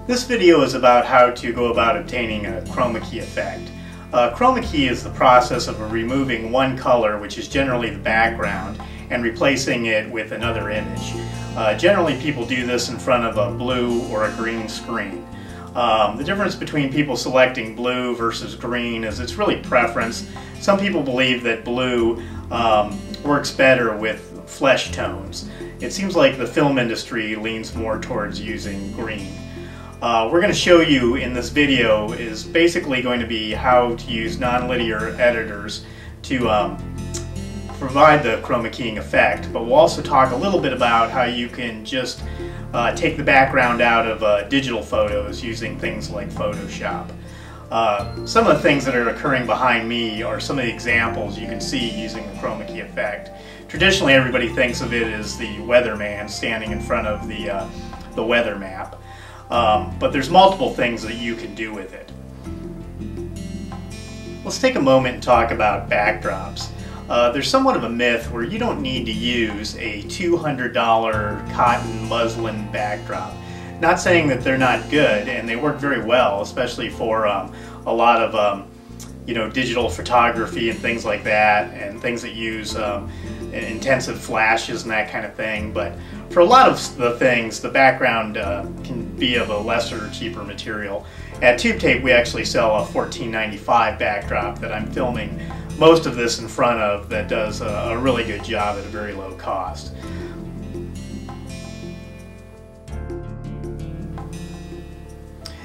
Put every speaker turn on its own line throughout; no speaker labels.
This video is about how to go about obtaining a chroma key effect. Chroma key is the process of removing one color, which is generally the background, and replacing it with another image. Generally people do this in front of a blue or a green screen. The difference between people selecting blue versus green is it's really preference. Some people believe that blue works better with flesh tones. It seems like the film industry leans more towards using green. We're going to show you in this video is basically going to be how to use nonlinear editors to provide the chroma keying effect, but we'll also talk a little bit about how you can just take the background out of digital photos using things like Photoshop. Some of the things that are occurring behind me are some of the examples you can see using the chroma key effect. Traditionally everybody thinks of it as the weatherman standing in front of the weather map. But there's multiple things that you can do with it. Let's take a moment and talk about backdrops. There's somewhat of a myth where you don't need to use a $200 cotton muslin backdrop. Not saying that they're not good, and they work very well, especially for a lot of digital photography and things like that, and things that use intensive flashes and that kind of thing. But for a lot of the things, the background can be of a lesser, cheaper material. At Tube Tape, we actually sell a $14.95 backdrop that I'm filming most of this in front of, that does a really good job at a very low cost.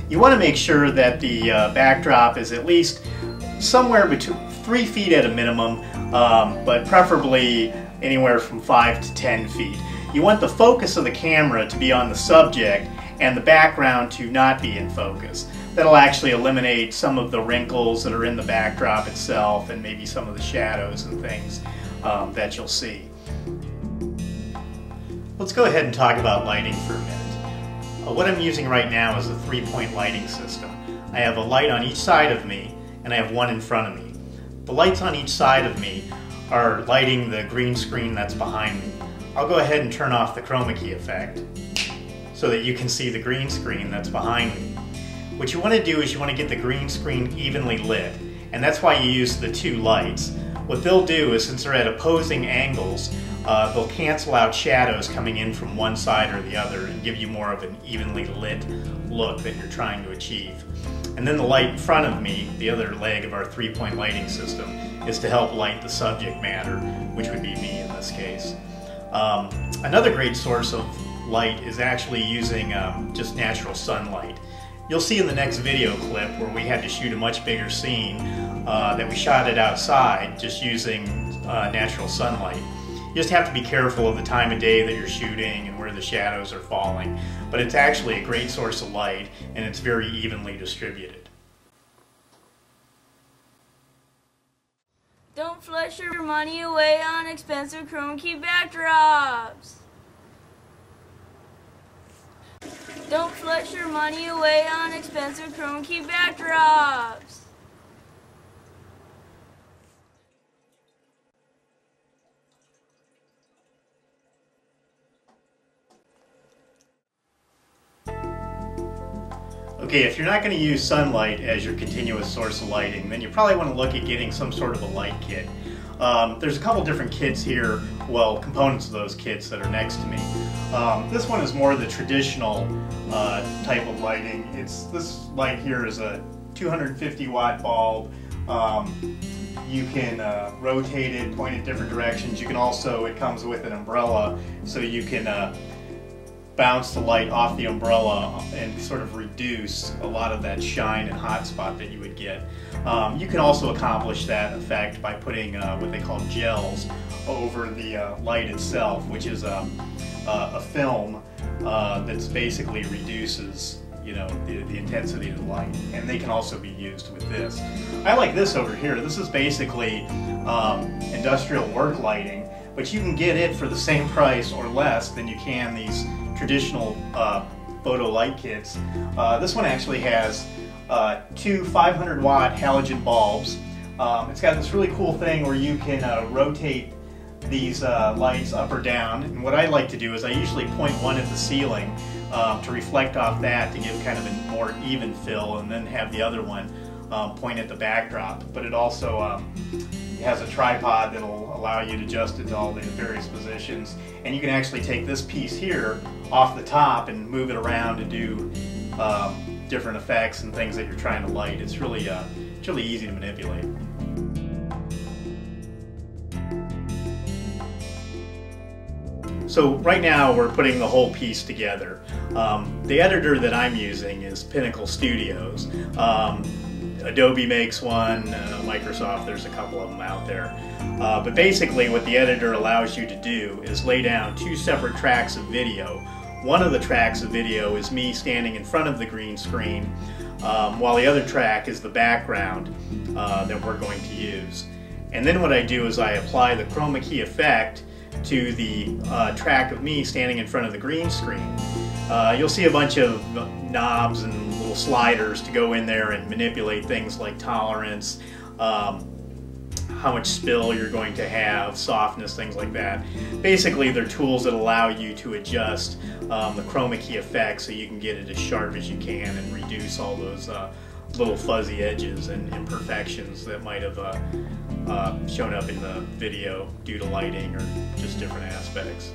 You want to make sure that the backdrop is at least somewhere between 3 feet at a minimum, but preferably anywhere from 5 to 10 feet. You want the focus of the camera to be on the subject and the background to not be in focus. That'll actually eliminate some of the wrinkles that are in the backdrop itself and maybe some of the shadows and things that you'll see. Let's go ahead and talk about lighting for a minute. What I'm using right now is a 3-point lighting system. I have a light on each side of me and I have one in front of me. The lights on each side of me are lighting the green screen that's behind me. I'll go ahead and turn off the chroma key effect so that you can see the green screen that's behind me. What you want to do is you want to get the green screen evenly lit, and that's why you use the two lights. What they'll do is, since they're at opposing angles, they'll cancel out shadows coming in from one side or the other and give you more of an evenly lit look that you're trying to achieve. And then the light in front of me, the other leg of our 3-point lighting system, is to help light the subject matter, which would be me in this case. Another great source of light is actually using just natural sunlight. You'll see in the next video clip where we had to shoot a much bigger scene that we shot it outside just using natural sunlight. You just have to be careful of the time of day that you're shooting and where the shadows are falling, but it's actually a great source of light and it's very evenly distributed.
Don't flush your money away on expensive chroma key backdrops. Don't flush your money away on expensive chroma key backdrops.
Okay, if you're not going to use sunlight as your continuous source of lighting, then you probably want to look at getting some sort of a light kit. There's a couple different kits here, well, components of those kits that are next to me. This one is more the traditional type of lighting. This light here is a 250 watt bulb. You can rotate it, point it different directions. You can also, it comes with an umbrella, so you can bounce the light off the umbrella and sort of reduce a lot of that shine and hot spot that you would get. You can also accomplish that effect by putting what they call gels over the light itself, which is a film that basically reduces the intensity of the light, and they can also be used with this. I like this over here. This is basically industrial work lighting, but you can get it for the same price or less than you can these traditional photo light kits. This one actually has two 500 watt halogen bulbs. It's got this really cool thing where you can rotate these lights up or down, and what I like to do is I usually point one at the ceiling to reflect off that to give kind of a more even fill, and then have the other one point at the backdrop. But it also has a tripod that'll allow you to adjust it to all the various positions, and you can actually take this piece here off the top and move it around to do different effects and things that you're trying to light. It's really easy to manipulate. So right now we're putting the whole piece together. The editor that I'm using is Pinnacle Studios. Adobe makes one, Microsoft, there's a couple of them out there. But basically what the editor allows you to do is lay down two separate tracks of video. One of the tracks of video is me standing in front of the green screen, while the other track is the background that we're going to use. And then what I do is I apply the chroma-key effect to the track of me standing in front of the green screen. You'll see a bunch of knobs and little sliders to go in there and manipulate things like tolerance, how much spill you're going to have, softness, things like that. Basically, they're tools that allow you to adjust the chroma key effect so you can get it as sharp as you can and reduce all those little fuzzy edges and imperfections that might have shown up in the video due to lighting or just different aspects.